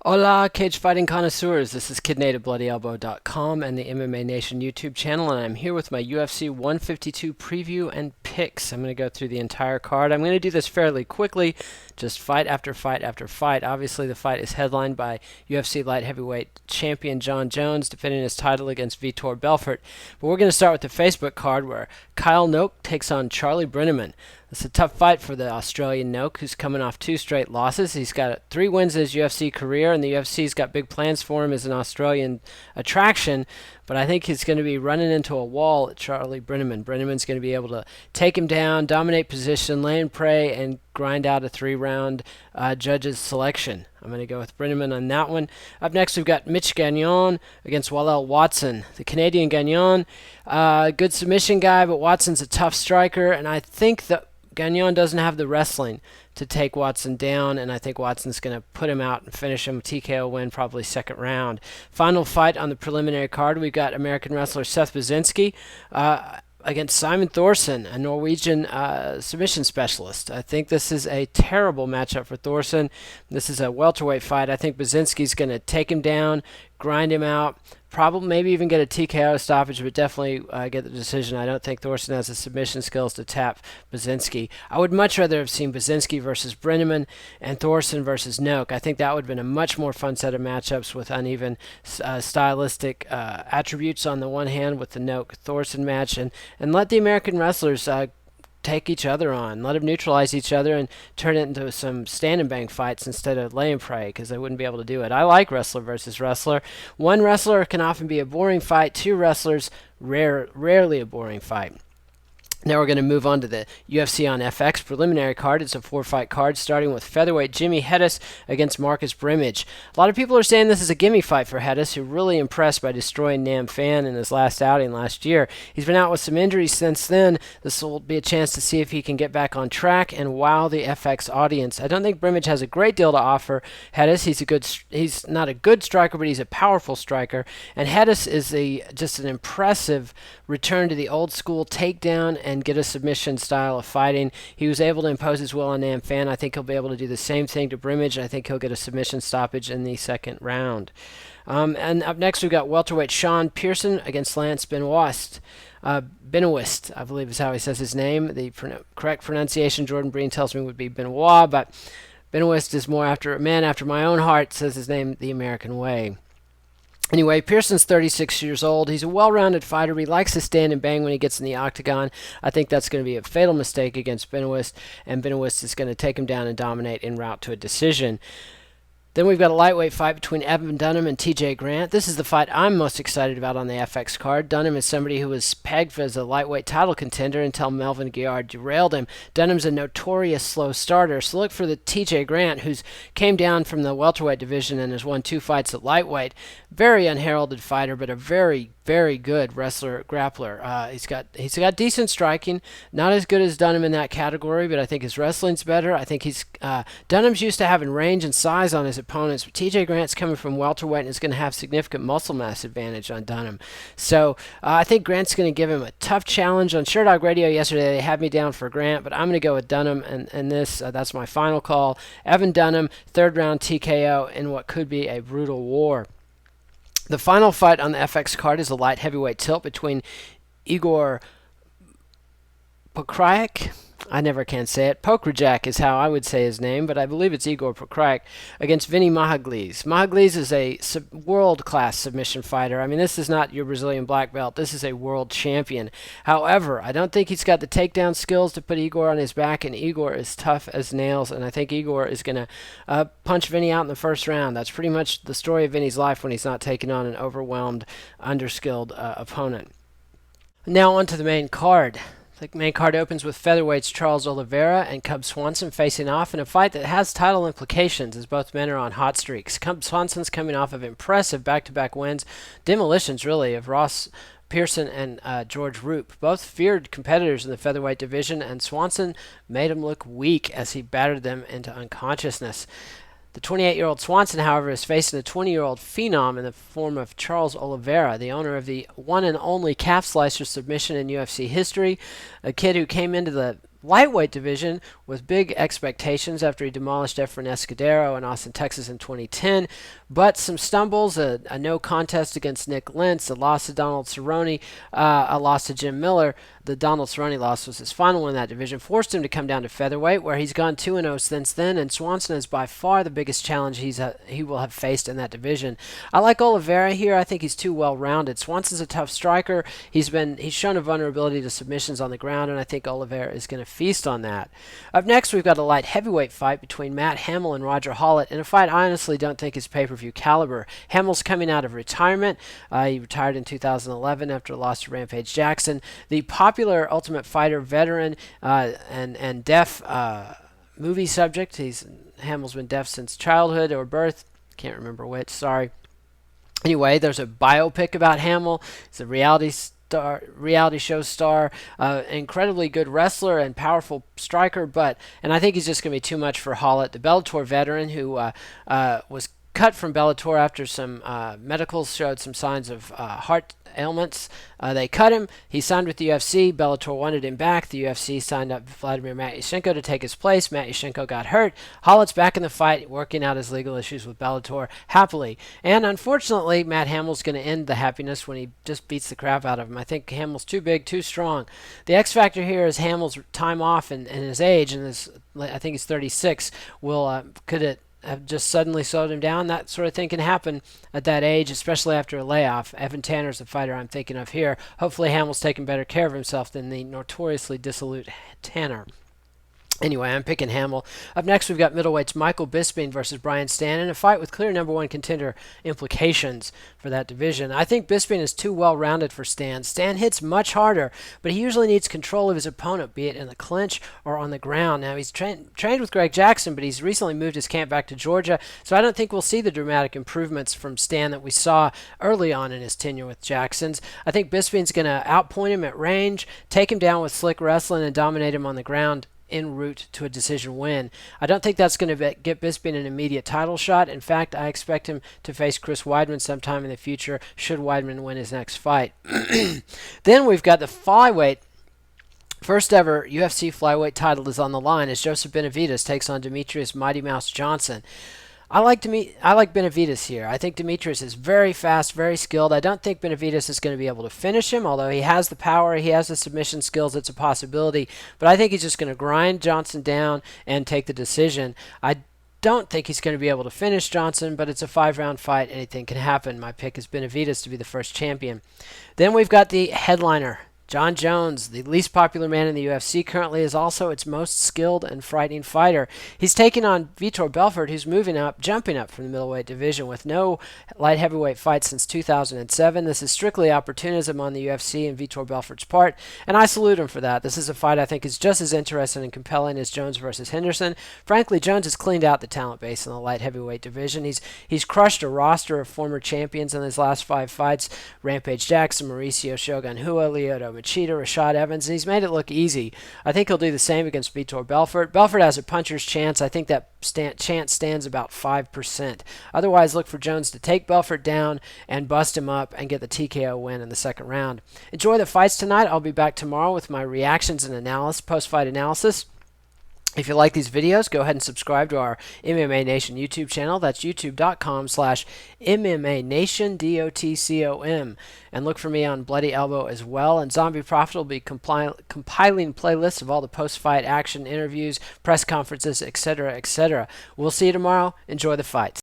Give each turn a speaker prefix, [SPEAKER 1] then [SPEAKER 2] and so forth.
[SPEAKER 1] Hola, cage fighting connoisseurs. This is KidNativeBloodyElbow.com and the MMA Nation YouTube channel, and I'm here with my UFC 152 preview and picks. I'm going to go through the entire card. I'm going to do this fairly quickly, just fight after fight after fight. Obviously, the fight is headlined by UFC light heavyweight champion Jon Jones defending his title against Vitor Belfort. But we're going to start with the Facebook card where Kyle Noke takes on Charlie Brenneman. It's a tough fight for the Australian Noke, who's coming off 2 straight losses. He's got 3 wins in his UFC career, and the UFC's got big plans for him as an Australian attraction. But I think he's going to be running into a wall at Charlie Brenneman. Brenneman's going to be able to take him down, dominate position, lay and pray, and grind out a 3-round judges selection. I'm going to go with Brenneman on that one. Up next, we've got Mitch Gagnon against Wallel Watson. The Canadian Gagnon, good submission guy, but Watson's a tough striker, and I think that Gagnon doesn't have the wrestling to take Watson down, and I think Watson's going to put him out and finish him. TKO win, probably second round. Final fight on the preliminary card, we've got American wrestler Seth Baczynski against Simon Thorson, a Norwegian submission specialist. I think this is a terrible matchup for Thorson. This is a welterweight fight. I think Baczynski's going to take him down, grind him out, probably maybe even get a TKO stoppage, but definitely get the decision. I don't think Thorson has the submission skills to tap Baczynski. I would much rather have seen Baczynski versus Brenneman and Thorson versus Noke. I think that would have been a much more fun set of matchups with uneven stylistic attributes on the one hand with the Noke-Thorson match, and let the American wrestlers take each other on, let them neutralize each other, and turn it into some stand and bang fights instead of lay and pray, because they wouldn't be able to do it. I like wrestler versus wrestler. One wrestler can often be a boring fight. 2 wrestlers, rarely a boring fight. Now we're going to move on to the UFC on FX preliminary card. It's a 4-fight card starting with featherweight Jimmy Hedis against Marcus Brimage. A lot of people are saying this is a gimme fight for Hedis, who really impressed by destroying Nam Phan in his last outing last year. He's been out with some injuries since then. This will be a chance to see if he can get back on track and wow the FX audience. I don't think Brimage has a great deal to offer Hedis. He's not a good striker, but he's a powerful striker. And Hedis is just an impressive return to the old school takedown and get a submission style of fighting. He was able to impose his will on Nam Phan. I think he'll be able to do the same thing to Brimage. I think he'll get a submission stoppage in the second round. And up next, we've got welterweight Sean Pearson against Lance Benoist. Benavidez, I believe is how he says his name. The correct pronunciation, Jordan Breen tells me, would be Benoit, but Benavidez is more after a man after my own heart, says his name the American way. Anyway, Pearson's 36 years old. He's a well-rounded fighter. He likes to stand and bang when he gets in the octagon. I think that's going to be a fatal mistake against Benavidez, and Benavidez is going to take him down and dominate en route to a decision. Then we've got a lightweight fight between Evan Dunham and TJ Grant. This is the fight I'm most excited about on the FX card. Dunham is somebody who was pegged as a lightweight title contender until Melvin Guillard derailed him. Dunham's a notorious slow starter, so look for the TJ Grant, who's came down from the welterweight division and has won 2 fights at lightweight. Very unheralded fighter, but a very good wrestler, grappler. He's got decent striking, not as good as Dunham in that category, but I think his wrestling's better. I think Dunham's used to having range and size on his opponents, but TJ Grant's coming from welterweight and is going to have significant muscle mass advantage on Dunham. So I think Grant's going to give him a tough challenge. On Sherdog Radio yesterday, they had me down for Grant, but I'm going to go with Dunham, and that's my final call. Evan Dunham, 3rd round TKO in what could be a brutal war. The final fight on the FX card is a light heavyweight tilt between Igor Pokrajak. I never can say it. Pokrajak is how I would say his name, but I believe it's Igor Pokrajak against Vinny Mahagliz. Mahagliz is a world-class submission fighter. I mean, this is not your Brazilian black belt. This is a world champion. However, I don't think he's got the takedown skills to put Igor on his back, and Igor is tough as nails, and I think Igor is going to punch Vinny out in the first round. That's pretty much the story of Vinny's life when he's not taking on an overwhelmed, underskilled opponent. Now on to the main card. The main card opens with featherweights Charles Oliveira and Cub Swanson facing off in a fight that has title implications as both men are on hot streaks. Cub Swanson's coming off of impressive back-to-back wins, demolitions really, of Ross Pearson and George Roop, both feared competitors in the featherweight division, and Swanson made him look weak as he battered them into unconsciousness. The 28-year-old Swanson, however, is facing a 20-year-old phenom in the form of Charles Oliveira, the owner of the one and only calf slicer submission in UFC history, a kid who came into the lightweight division with big expectations after he demolished Efren Escudero in Austin, Texas in 2010, but some stumbles, a no contest against Nick Lentz, a loss to Donald Cerrone, a loss to Jim Miller. The Donald Cerrone loss was his final one in that division, forced him to come down to featherweight, where he's gone 2-0 since then, and Swanson is by far the biggest challenge he will have faced in that division. I like Oliveira here. I think he's too well-rounded. Swanson's a tough striker. He's shown a vulnerability to submissions on the ground, and I think Oliveira is going to feast on that. Up next, we've got a light heavyweight fight between Matt Hamill and Roger Hollett, in a fight I honestly don't think is pay-per-view caliber. Hamill's coming out of retirement. He retired in 2011 after a loss to Rampage Jackson. The popular Ultimate Fighter veteran and deaf movie subject. Hamill's been deaf since childhood or birth. Can't remember which. Sorry. Anyway, there's a biopic about Hamill. He's a reality show star, incredibly good wrestler and powerful striker, and I think he's just going to be too much for Hollett, the Bellator veteran who was cut from Bellator after some medicals showed some signs of heart ailments. They cut him. He signed with the UFC. Bellator wanted him back. The UFC signed up Vladimir Matyushenko to take his place. Matyushenko got hurt. Hollett's back in the fight, working out his legal issues with Bellator happily. And unfortunately, Matt Hamill's going to end the happiness when he just beats the crap out of him. I think Hamill's too big, too strong. The X factor here is Hamill's time off and his age, and I think he's 36. Could it have just suddenly slowed him down? That sort of thing can happen at that age, especially after a layoff. Evan Tanner's the fighter I'm thinking of here. Hopefully Hamill's taking better care of himself than the notoriously dissolute Tanner. Anyway, I'm picking Hamill. Up next, we've got middleweights Michael Bisping versus Brian Stann in a fight with clear number one contender implications for that division. I think Bisping is too well-rounded for Stann. Stann hits much harder, but he usually needs control of his opponent, be it in the clinch or on the ground. Now, he's trained with Greg Jackson, but he's recently moved his camp back to Georgia, so I don't think we'll see the dramatic improvements from Stann that we saw early on in his tenure with Jackson's. I think Bisping's going to outpoint him at range, take him down with slick wrestling, and dominate him on the ground en route to a decision win. I don't think that's going to get Bisping an immediate title shot. In fact, I expect him to face Chris Weidman sometime in the future should Weidman win his next fight. Then we've got the flyweight. First ever UFC flyweight title is on the line as Joseph Benavidez takes on Demetrius Mighty Mouse Johnson. I like Benavidez here. I think Demetrius is very fast, very skilled. I don't think Benavidez is going to be able to finish him, although he has the power, he has the submission skills, it's a possibility. But I think he's just going to grind Johnson down and take the decision. I don't think he's going to be able to finish Johnson, but it's a 5-round fight. Anything can happen. My pick is Benavidez to be the first champion. Then we've got the headliner. Jon Jones, the least popular man in the UFC currently, is also its most skilled and frightening fighter. He's taking on Vitor Belfort, who's jumping up from the middleweight division with no light heavyweight fight since 2007. This is strictly opportunism on the UFC and Vitor Belfort's part, and I salute him for that. This is a fight I think is just as interesting and compelling as Jones versus Henderson. Frankly, Jones has cleaned out the talent base in the light heavyweight division. He's crushed a roster of former champions in his last 5 fights: Rampage Jackson, Mauricio Shogun Hua, Lyoto Machida, Rashad Evans, and he's made it look easy. I think he'll do the same against Vitor Belfort. Belfort has a puncher's chance. I think that chance stands about 5%. Otherwise, look for Jones to take Belfort down and bust him up and get the TKO win in the second round. Enjoy the fights tonight. I'll be back tomorrow with my reactions and post-fight analysis. If you like these videos, go ahead and subscribe to our MMA Nation YouTube channel. That's youtube.com/MMA Nation, DOTCOM. And look for me on Bloody Elbow as well. And Zombie Prophet will be compiling playlists of all the post-fight action, interviews, press conferences, etc., etc. We'll see you tomorrow. Enjoy the fights.